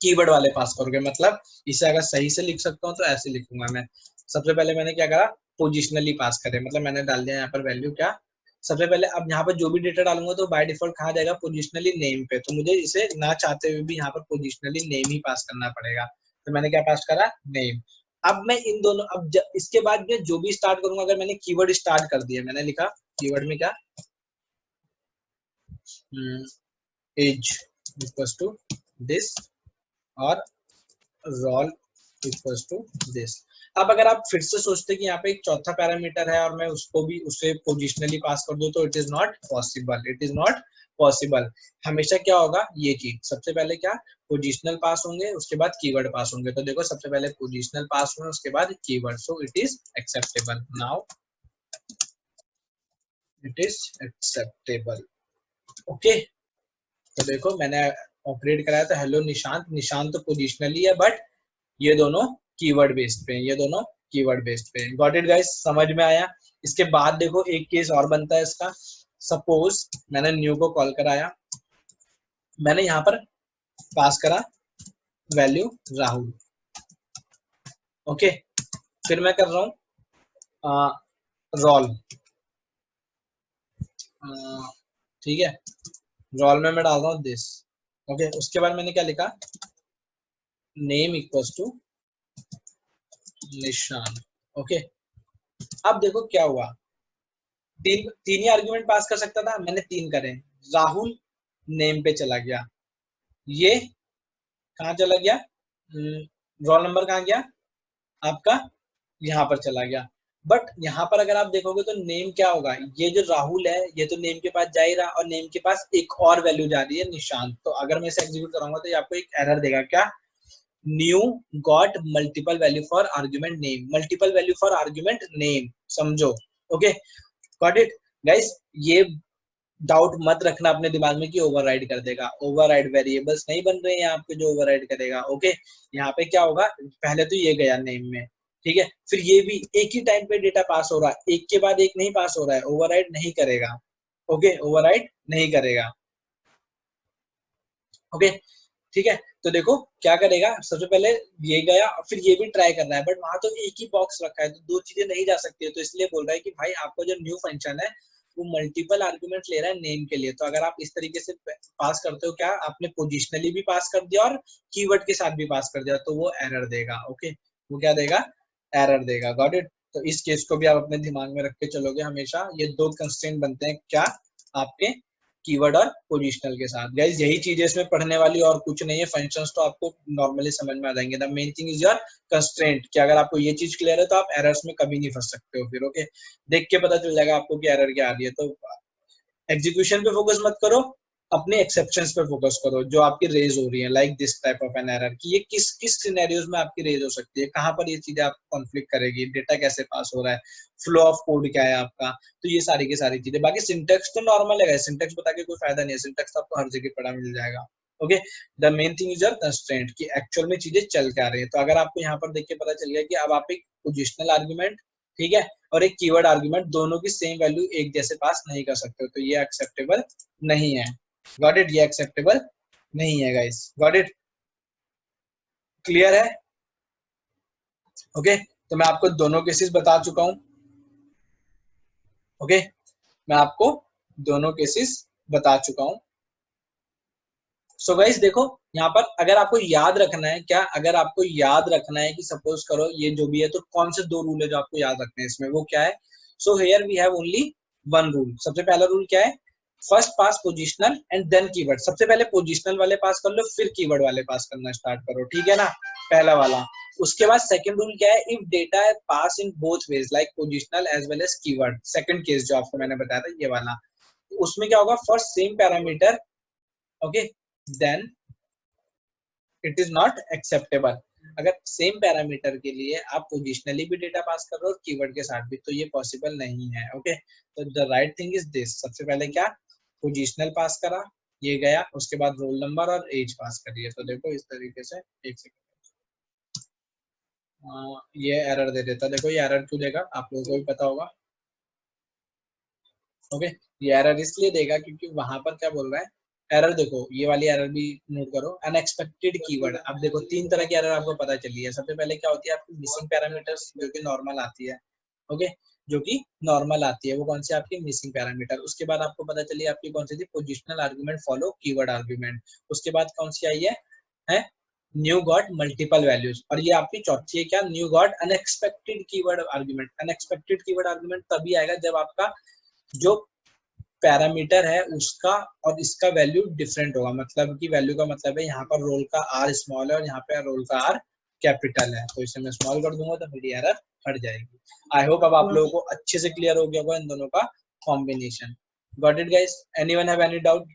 कीवर्ड वाले पास करोगे। मतलब इसे अगर सही से लिख सकता हूँ तो ऐसे लिखूंगा मैं। सबसे पहले मैंने क्या करा, पोजिशनली पास करे, मतलब मैंने डाल दिया यहाँ पर वैल्यू क्या, सबसे पहले अब यहाँ पर जो भी डेटा डालूंगा तो बाय डिफॉल्ट कहाँ जाएगा, पोजिशनली नेम पे, तो मुझे इसे ना चाहते हुए भी यहाँ पर पोजिशनली नेम ही पास करना पड़ेगा। तो मैंने क्या पास करा, नेम। अब मैं इन दोनों, अब इसके बाद मैं जो भी स्टार्ट करूंगा, अगर मैंने कीवर्ड स्टार्ट कर दिया, मैंने लिखा कीवर्ड में क्या, एज इक्वल्स टू दिस और रोल इक्वल्स टू दिस। अब अगर आप फिर से सोचते कि यहाँ पे एक चौथा पैरामीटर है और मैं उसको भी उसे पोजिशनली पास कर दूं, तो it is not possible, it is not possible. हमेशा क्या होगा, ये चीज सबसे पहले क्या, पोजिशनल पास होंगे, उसके बाद कीवर्ड पास होंगे। तो देखो सबसे पहले पोजिशनल पास हुए, उसके बाद keyword, so it is acceptable. Now it is acceptable. Okay, तो देखो मैंने ऑपरेट कराया था हेलो निशांत, निशांत तो पोजिशनली है, बट ये दोनों कीवर्ड बेस्ड पे, ये दोनों कीवर्ड बेस्ड पे। गॉट इट गाइस, समझ में आया? इसके बाद देखो एक केस और बनता है इसका। सपोज मैंने न्यू को कॉल कराया, मैंने यहाँ पर पास करा वैल्यू राहुल। ओके, फिर मैं कर रहा हूँ रोल, ठीक है, रोल में मैं डाल रहा हूँ दिस। ओके, उसके बाद मैंने क्या लिखा, नेम इक्वल्स टू निशान। ओके, अब देखो क्या हुआ, तीन ही आर्गुमेंट पास कर सकता था, मैंने तीन करे। राहुल नेम पे चला गया, ये कहाँ चला गया, रोल नंबर कहाँ गया आपका, यहाँ पर चला गया। बट यहाँ पर अगर आप देखोगे तो नेम क्या होगा, ये जो राहुल है ये तो नेम के पास जा ही रहा, और नेम के पास एक और वैल्यू जा रही है निशांत। तो अगर मैं इसे एग्जीक्यूट कराऊंगा तो ये आपको एक एरर देगा, क्या, new got multiple value for argument name, multiple value for argument name, समझो। Okay, got it guys? ये डाउट मत रखना अपने दिमाग में कि ओवरराइड कर देगा, ओवरराइड वेरिएबल्स नहीं बन रहे हैं यहाँ पे जो ओवरराइड करेगा। ओके, यहाँ पे क्या होगा, पहले तो ये गया नेम में, ठीक है, फिर ये भी एक ही टाइम पे डेटा पास हो रहा है, एक के बाद एक नहीं पास हो रहा है, ओवरराइड नहीं करेगा। ओके, ओवरराइड नहीं करेगा। ओके, ठीक है, तो देखो क्या करेगा, सबसे पहले ये गया, फिर ये भी ट्राई कर रहा है, बट वहां तो एक ही बॉक्स रखा है, तो दो चीजें नहीं जा सकती है, तो इसलिए बोल रहा है कि भाई आपका जो न्यू फंक्शन है वो मल्टीपल आर्गुमेंट ले रहा है नेम के लिए। तो अगर आप इस तरीके से पास करते हो, क्या आपने पोजिशनली भी पास कर दिया और कीवर्ड के साथ भी पास कर दिया, तो वो एरर देगा। ओके, वो क्या देगा, एरर देगा। Got it? तो इस केस को भी आप अपने दिमाग में रख के चलोगे हमेशा। ये दो कंस्ट्रेंट बनते हैं क्या, आपके कीवर्ड और पोजिशनल के साथ। गाइस यही चीजें इसमें पढ़ने वाली, और कुछ नहीं है। फंक्शंस तो आपको नॉर्मली समझ में आ जाएंगे। The main thing is your constraint, कि अगर आपको ये चीज क्लियर है तो आप एरर्स में कभी नहीं फंस सकते हो फिर। ओके, देख के पता चल जाएगा आपको कि एरर क्या आ रही है। तो एग्जीक्यूशन पे फोकस मत करो, अपने एक्सेप्शंस पे फोकस करो जो आपकी रेज हो रही है, like this type of an error, कि ये किस किस सिनेरियोज में आपकी रेज हो सकती है, कहाँ पर ये चीजें आप कॉन्फ्लिक्ट करेगी, डेटा कैसे पास हो रहा है, फ्लो ऑफ कोड क्या है आपका। तो ये सारी की सारी चीजें। बाकी सिंटेक्स तो नॉर्मल है, सिंटेक्स बता के कोई फायदा नहीं है, सिंटेक्स आपको हर जगह पढ़ा मिल जाएगा। Okay, the main thing is your constraint, कि एक्चुअल में चीजें चल क्या रही है। तो अगर आपको यहाँ पर देख के पता चल गया कि अब आप एक पोजिशनल आर्ग्यूमेंट, ठीक है, और एक कीवर्ड आर्गुमेंट, दोनों की सेम वैल्यू एक जैसे पास नहीं कर सकते, तो ये एक्सेप्टेबल नहीं है। Got it? ये एक्सेप्टेबल नहीं है गाइस। Got it? क्लियर है? ओके, तो मैं आपको दोनों केसेस बता चुका हूं। ओके, मैं आपको दोनों केसेस बता चुका हूं। सो गाइस देखो, यहाँ पर अगर आपको याद रखना है, क्या, अगर आपको याद रखना है कि सपोज करो ये जो भी है, तो कौन से दो रूल है जो आपको याद रखने हैं इसमें, वो क्या है। So here we have only one rule. सबसे पहला रूल क्या है, first pass positional and then keyword. सबसे पहले पोजिशनल वाले पास कर लो, फिर कीवर्ड वाले पास करना स्टार्ट करो, ठीक है ना, पहला वाला। उसके बाद सेकंड रूल क्या है, if data pass in both ways like positional as well as keyword, second case जो आपको मैंने बताया था ये वाला, उसमें क्या होगा, for same parameter, okay, then it is not acceptable. अगर सेम पैरामीटर के लिए आप पोजिशनली भी डेटा पास कर रहे हो और कीवर्ड के साथ भी, तो ये पॉसिबल नहीं है। ओके, तो the right thing is this, सबसे पहले क्या, पोजिशनल पास करा, ये गया, उसके बाद रोल नंबर और एज पास करिए। तो देखो इस तरीके से, एक सेकंड, ये एरर दे देता, देखो ये एरर क्यों देगा आप लोगों को भी पता होगा। ओके, ये एरर इसलिए देगा क्योंकि वहां पर क्या बोल रहा है, एरर देखो, ये वाली एरर भी नोट करो, अनएक्सपेक्टेड कीवर्ड। अब देखो तीन तरह की एरर आपको पता चली है। सबसे पहले क्या होती है, आपकी मिसिंग पैरामीटर्स जो कि नॉर्मल आती है, ओके, जो कि नॉर्मल आती है, वो कौन सी आपकी मिसिंग पैरामीटर। उसके बाद आपको पता चली आपकी कौन सी थी, positional argument follow keyword argument. उसके बाद कौन सी आई है न्यू गॉट मल्टीपल वैल्यूज, और ये आपकी चौथी है क्या, new got unexpected keyword argument. Unexpected keyword argument तभी आएगा जब आपका जो पैरामीटर है उसका और इसका वैल्यू डिफरेंट होगा, मतलब की वैल्यू का मतलब है यहाँ पर रोल का आर स्मॉल है और यहाँ पे रोल का आर कैपिटल है, तो इसे मैं स्मॉल कर दूंगा तो मेरी एरर हट जाएगी। आई होप अब आप लोगों को अच्छे से क्लियर हो गया होगा इन दोनों का combination. Got it guys, anyone have any doubt?